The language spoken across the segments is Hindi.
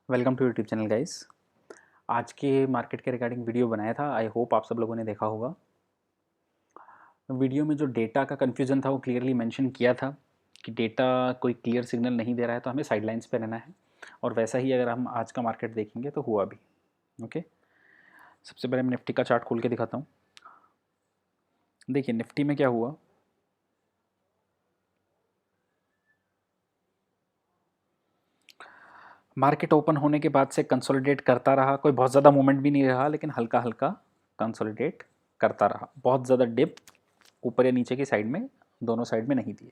Welcome to YouTube channel guys. आज के मार्केट के रिगार्डिंग वीडियो बनाया था। आई होप आप सब लोगों ने देखा होगा। वीडियो में जो डेटा का कन्फ्यूज़न था वो क्लियरली मेंशन किया था कि डेटा कोई क्लियर सिग्नल नहीं दे रहा है तो हमें साइडलाइंस पे रहना है। और वैसा ही अगर हम आज का मार्केट देखेंगे तो हुआ भी। ओके, सबसे पहले मैं निफ्टी का चार्ट खोल के दिखाता हूँ। देखिए निफ्टी में क्या हुआ। मार्केट ओपन होने के बाद से कंसोलिडेट करता रहा, कोई बहुत ज़्यादा मूवमेंट भी नहीं रहा, लेकिन हल्का हल्का कंसोलिडेट करता रहा। बहुत ज़्यादा डिप ऊपर या नीचे की साइड में, दोनों साइड में नहीं दिए।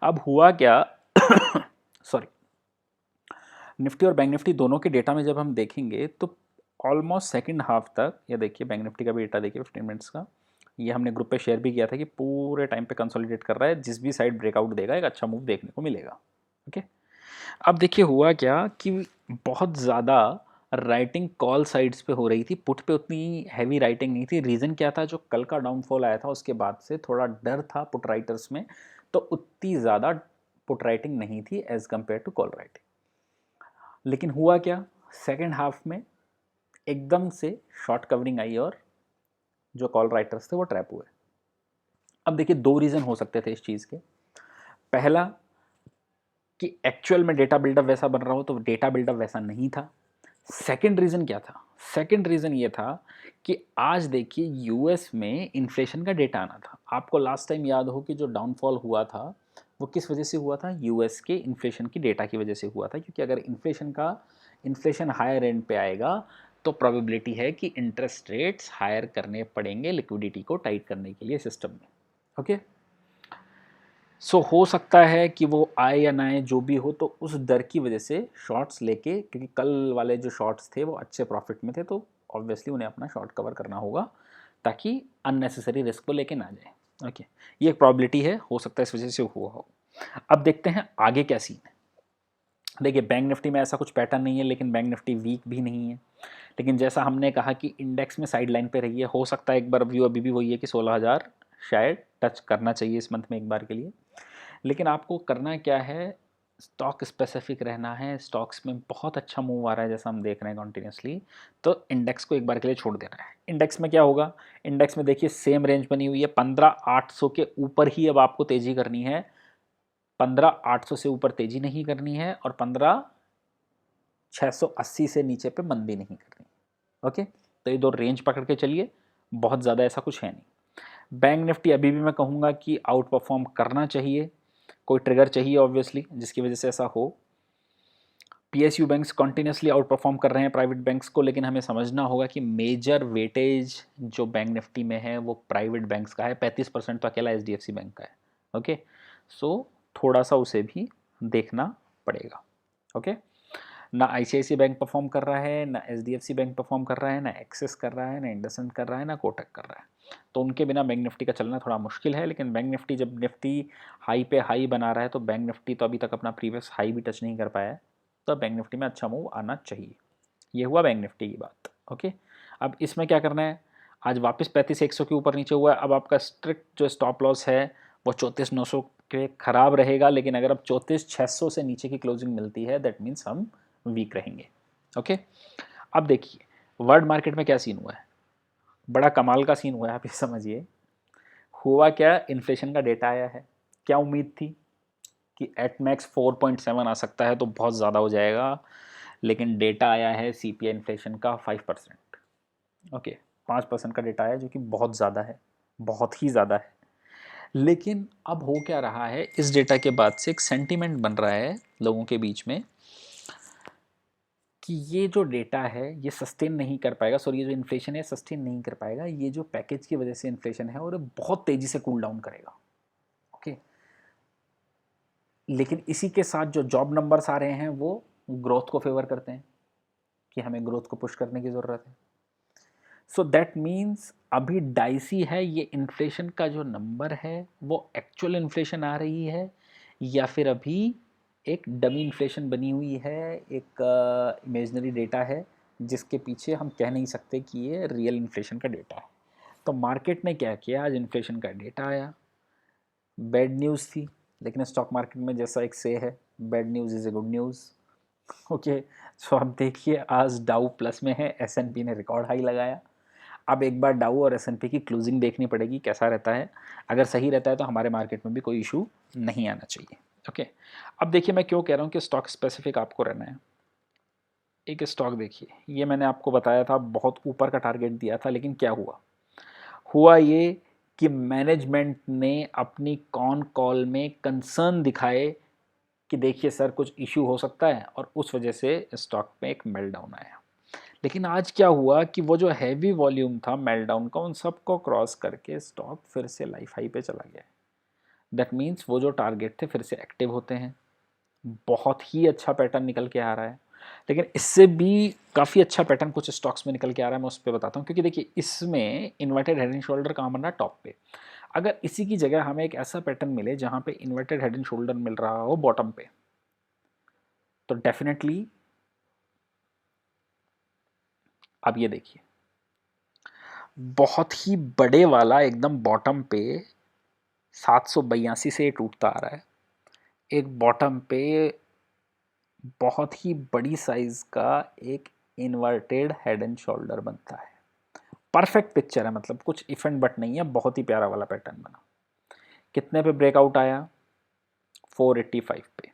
अब हुआ क्या सॉरी, निफ्टी और बैंक निफ्टी दोनों के डेटा में जब हम देखेंगे तो ऑलमोस्ट सेकंड हाफ तक, या देखिए बैंक निफ्टी का भी डेटा देखिए 15 मिनट्स का, ये हमने ग्रुप पे शेयर भी किया था कि पूरे टाइम पे कंसोलिडेट कर रहा है। जिस भी साइड ब्रेकआउट देगा एक अच्छा मूव देखने को मिलेगा। ओके, अब देखिए हुआ क्या कि बहुत ज़्यादा राइटिंग कॉल साइड्स पे हो रही थी, पुट पे उतनी हैवी राइटिंग नहीं थी। रीज़न क्या था, जो कल का डाउनफॉल आया था उसके बाद से थोड़ा डर था पुट राइटर्स में, तो उतनी ज़्यादा पुट राइटिंग नहीं थी as compare to call writing. लेकिन हुआ क्या, सेकेंड हाफ में एकदम से शॉर्ट कवरिंग आई और जो कॉल राइटर्स थे वो ट्रैप हुए। अब देखिए दो रीज़न हो सकते थे इस चीज़ के। पहला कि एक्चुअल में डेटा बिल्डअप वैसा बन रहा हो, तो डेटा बिल्डअप वैसा नहीं था। सेकंड रीज़न क्या था, सेकंड रीज़न ये था कि आज देखिए यूएस में इन्फ्लेशन का डेटा आना था। आपको लास्ट टाइम याद हो कि जो डाउनफॉल हुआ था वो किस वजह से हुआ था, यूएस के इन्फ्लेशन की डेटा की वजह से हुआ था। क्योंकि अगर इन्फ्लेशन हायर एंड पे आएगा तो प्रोबेबिलिटी है कि इंटरेस्ट रेट्स हायर करने पड़ेंगे लिक्विडिटी को टाइट करने के लिए सिस्टम में। ओके, सो हो सकता है कि वो आए या ना आए, जो भी हो, तो उस डर की वजह से शॉर्ट्स लेके, क्योंकि कल वाले जो शॉर्ट्स थे वो अच्छे प्रॉफिट में थे, तो ऑब्वियसली उन्हें अपना शॉर्ट कवर करना होगा ताकि अननेसेसरी रिस्क को लेके ना जाए। ओके, ये एक प्रॉबिलिटी है, हो सकता है इस वजह से हुआ हो। अब देखते हैं आगे क्या सीन है। देखिए बैंक निफ्टी में ऐसा कुछ पैटर्न नहीं है, लेकिन बैंक निफ्टी वीक भी नहीं है। लेकिन जैसा हमने कहा कि इंडेक्स में साइड लाइन पे रही है, हो सकता है एक बार व्यू अभी भी वही है कि 16,000 शायद टच करना चाहिए इस मंथ में एक बार के लिए। लेकिन आपको करना क्या है, स्टॉक स्पेसिफिक रहना है। स्टॉक्स में बहुत अच्छा मूव आ रहा है जैसा हम देख रहे हैं कंटिन्यूसली, तो इंडेक्स को एक बार के लिए छोड़ देना है। इंडेक्स में क्या होगा, इंडेक्स में देखिए सेम रेंज बनी हुई है, 15,800 के ऊपर ही अब आपको तेजी करनी है। 15,800 से ऊपर तेजी नहीं करनी है और 15,680 से नीचे पे मंदी नहीं करनी। ओके, तो ये दो रेंज पकड़ के चलिए, बहुत ज़्यादा ऐसा कुछ है नहीं। बैंक निफ्टी अभी भी मैं कहूँगा कि आउट परफॉर्म करना चाहिए, कोई ट्रिगर चाहिए ऑब्वियसली जिसकी वजह से ऐसा हो। PSU banks continuously out perform कर रहे हैं प्राइवेट बैंक्स को, लेकिन हमें समझना होगा कि मेजर वेटेज जो बैंक निफ्टी में है वो प्राइवेट बैंक्स का है। 35% तो अकेला एचडीएफसी बैंक का है। ओके, सो थोड़ा सा उसे भी देखना पड़ेगा। ओके, ना आईसीआईसी बैंक परफॉर्म कर रहा है, ना एचडीएफसी बैंक परफॉर्म कर रहा है, ना एक्सिस कर रहा है, ना इंडसइंड कर रहा है, ना कोटक कर रहा है। तो उनके बिना बैंक निफ्टी का चलना थोड़ा मुश्किल है। लेकिन बैंक निफ्टी, जब निफ्टी हाई पे हाई बना रहा है, तो बैंक निफ्टी तो अभी तक अपना प्रीवियस हाई भी टच नहीं कर पाया है, तो बैंक निफ्टी में अच्छा मूव आना चाहिए। ये हुआ बैंक निफ्टी की बात। ओके, अब इसमें क्या करना है, आज वापस 35,100 के ऊपर नीचे हुआ है। अब आपका स्ट्रिक्ट जो स्टॉप लॉस है वो 34,900 के खराब रहेगा, लेकिन अगर अब 34,600 से नीचे की क्लोजिंग मिलती है दैट मीन्स हम वीक रहेंगे। ओके, अब देखिए वर्ल्ड मार्केट में क्या सीन हुआ है, बड़ा कमाल का सीन हुआ है, आप ये समझिए। हुआ क्या, इन्फ्लेशन का डेटा आया है। क्या उम्मीद थी कि एट मैक्स 4.7 आ सकता है तो बहुत ज़्यादा हो जाएगा, लेकिन डेटा आया है सीपीआई इन्फ्लेशन का 5%। ओके, 5% का डेटा आया जो कि बहुत ज़्यादा है, बहुत ही ज़्यादा है। लेकिन अब हो क्या रहा है, इस डेटा के बाद से एक सेंटीमेंट बन रहा है लोगों के बीच में कि ये जो डेटा है ये सस्टेन नहीं कर पाएगा, सॉरी ये जो इन्फ्लेशन है सस्टेन नहीं कर पाएगा। ये जो पैकेज की वजह से इन्फ्लेशन है और ये बहुत तेज़ी से कूल डाउन करेगा। ओके, लेकिन इसी के साथ जो जॉब नंबर्स आ रहे हैं वो ग्रोथ को फेवर करते हैं कि हमें ग्रोथ को पुश करने की ज़रूरत है। सो दैट मीन्स अभी डाइसी है ये इन्फ्लेशन का जो नंबर है, वो एक्चुअल इन्फ्लेशन आ रही है या फिर अभी एक डमी इन्फ्लेशन बनी हुई है, एक इमेजनरी डेटा है जिसके पीछे हम कह नहीं सकते कि ये रियल इन्फ्लेशन का डेटा है। तो मार्केट ने क्या किया, आज इन्फ्लेशन का डेटा आया, बैड न्यूज़ थी, लेकिन स्टॉक मार्केट में जैसा एक से है, bad news is a good news. Okay, so अब देखिए आज डाउ प्लस में है, एसएनपी ने रिकॉर्ड हाई लगाया। अब एक बार डाउ और एसएनपी की क्लोजिंग देखनी पड़ेगी कैसा रहता है। अगर सही रहता है तो हमारे मार्केट में भी कोई इशू नहीं आना चाहिए। ओके, अब देखिए मैं क्यों कह रहा हूँ कि स्टॉक स्पेसिफिक आपको रहना है। एक स्टॉक देखिए, ये मैंने आपको बताया था बहुत ऊपर का टारगेट दिया था, लेकिन क्या हुआ, हुआ ये कि मैनेजमेंट ने अपनी कॉन कॉल में कंसर्न दिखाए कि देखिए सर कुछ इशू हो सकता है, और उस वजह से स्टॉक में एक मेल्टडाउन आया। लेकिन आज क्या हुआ कि वो जो हैवी वॉल्यूम था मेल्टडाउन का, उन सबको क्रॉस करके स्टॉक फिर से लाइफ हाई पे चला गया। दैट मीन्स वो जो टारगेट थे फिर से एक्टिव होते हैं। बहुत ही अच्छा पैटर्न निकल के आ रहा है। लेकिन इससे भी काफ़ी अच्छा पैटर्न कुछ स्टॉक्स में निकल के आ रहा है, मैं उस पर बताता हूँ। क्योंकि देखिए इसमें इन्वर्टेड हेड एंड शोल्डर कहाँ बन रहा है, टॉप पे। अगर इसी की जगह हमें एक ऐसा पैटर्न मिले जहाँ पे इन्वर्टेड हेड एंड शोल्डर मिल रहा हो बॉटम पे, तो डेफिनेटली अब ये देखिए बहुत ही बड़े वाला एकदम बॉटम पे 782 से टूटता आ रहा है। एक बॉटम पे बहुत ही बड़ी साइज का एक इन्वर्टेड हेड एंड शोल्डर बनता है। परफेक्ट पिक्चर है, मतलब कुछ इफ एंड बट नहीं है, बहुत ही प्यारा वाला पैटर्न बना। कितने पे ब्रेकआउट आया, 485 पे।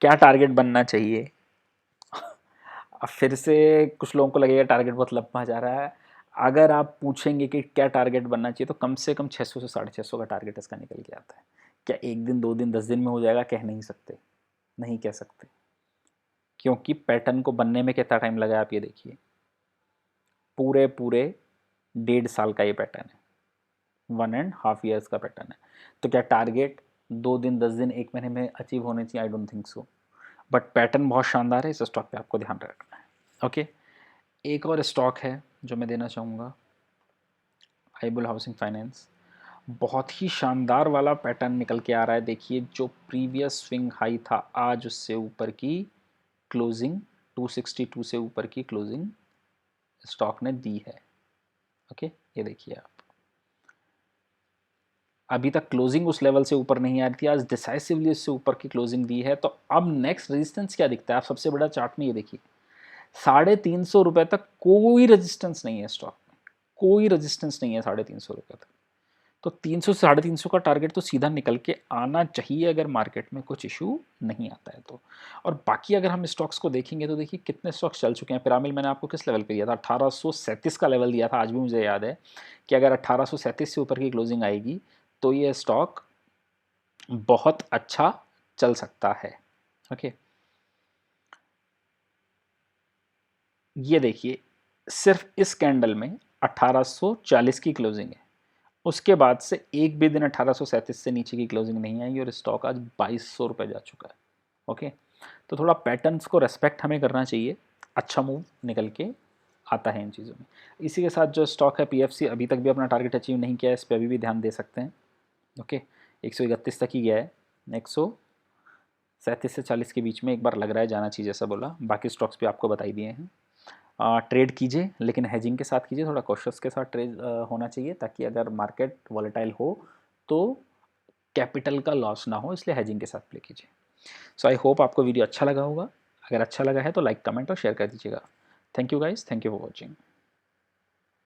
क्या टारगेट बनना चाहिए, अब फिर से कुछ लोगों को लगेगा टारगेट बहुत लंबा जा रहा है। अगर आप पूछेंगे कि क्या टारगेट बनना चाहिए, तो कम से कम 600 से 650 का टारगेट इसका निकल के आता है। क्या एक दिन, 2 दिन, 10 दिन में हो जाएगा, कह नहीं सकते, नहीं कह सकते। क्योंकि पैटर्न को बनने में कितना टाइम लगा है आप ये देखिए, पूरे पूरे 1.5 साल का ये पैटर्न है, 1.5 ईयर्स का पैटर्न है। तो क्या टारगेट 2 दिन, 10 दिन, एक महीने में अचीव होने चाहिए, I don't think so. But pattern बहुत शानदार है, इस स्टॉक पे आपको ध्यान रखना है। ओके, एक और स्टॉक है जो मैं देना चाहूँगा, आईबुल हाउसिंग फाइनेंस। बहुत ही शानदार वाला पैटर्न निकल के आ रहा है। देखिए जो प्रीवियस स्विंग हाई था, आज उससे ऊपर की क्लोजिंग, 262 से ऊपर की क्लोजिंग स्टॉक ने दी है। ओके, ये देखिए आप, अभी तक क्लोजिंग उस लेवल से ऊपर नहीं आ रही थी, आज डिसाइसिवली उससे ऊपर की क्लोजिंग दी है। तो अब नेक्स्ट रेजिस्टेंस क्या दिखता है, आप सबसे बड़ा चार्ट में ये देखिए, 350 रुपए तक कोई रेजिस्टेंस नहीं है स्टॉक में, कोई रेजिस्टेंस नहीं है 350 रुपए तक। तो 300 से 350 का टारगेट तो सीधा निकल के आना चाहिए अगर मार्केट में कुछ इशू नहीं आता है तो। और बाकी अगर हम स्टॉक्स को देखेंगे तो देखिए कितने स्टॉक्स चल चुके हैं। पिरामिल मैंने आपको किस लेवल पे दिया था, 1837 का लेवल दिया था। आज भी मुझे याद है कि अगर 1837 से ऊपर की क्लोजिंग आएगी तो ये स्टॉक बहुत अच्छा चल सकता है। ओके, ये देखिए सिर्फ इस कैंडल में 1840 की क्लोजिंग है। उसके बाद से एक भी दिन 1837 से नीचे की क्लोजिंग नहीं आई और स्टॉक आज 2200 रुपये जा चुका है। ओके, तो थोड़ा पैटर्न्स को रेस्पेक्ट हमें करना चाहिए, अच्छा मूव निकल के आता है इन चीज़ों में। इसी के साथ जो स्टॉक है पीएफसी, अभी तक भी अपना टारगेट अचीव नहीं किया है, इस पर अभी भी ध्यान दे सकते हैं। ओके, 131 तक ही गया है, 137 से 40 के बीच में एक बार लग रहा है जाना चाहिए, जैसा बोला। बाकी स्टॉक्स भी आपको बताई दिए हैं। ट्रेड कीजिए लेकिन हेजिंग के साथ कीजिए, थोड़ा कॉशियस के साथ ट्रेड होना चाहिए, ताकि अगर मार्केट वॉलेटाइल हो तो कैपिटल का लॉस ना हो, इसलिए हेजिंग के साथ प्ले कीजिए। सो आई होप आपको वीडियो अच्छा लगा होगा। अगर अच्छा लगा है तो लाइक, कमेंट और शेयर कर दीजिएगा। Thank you guys, thank you for watching.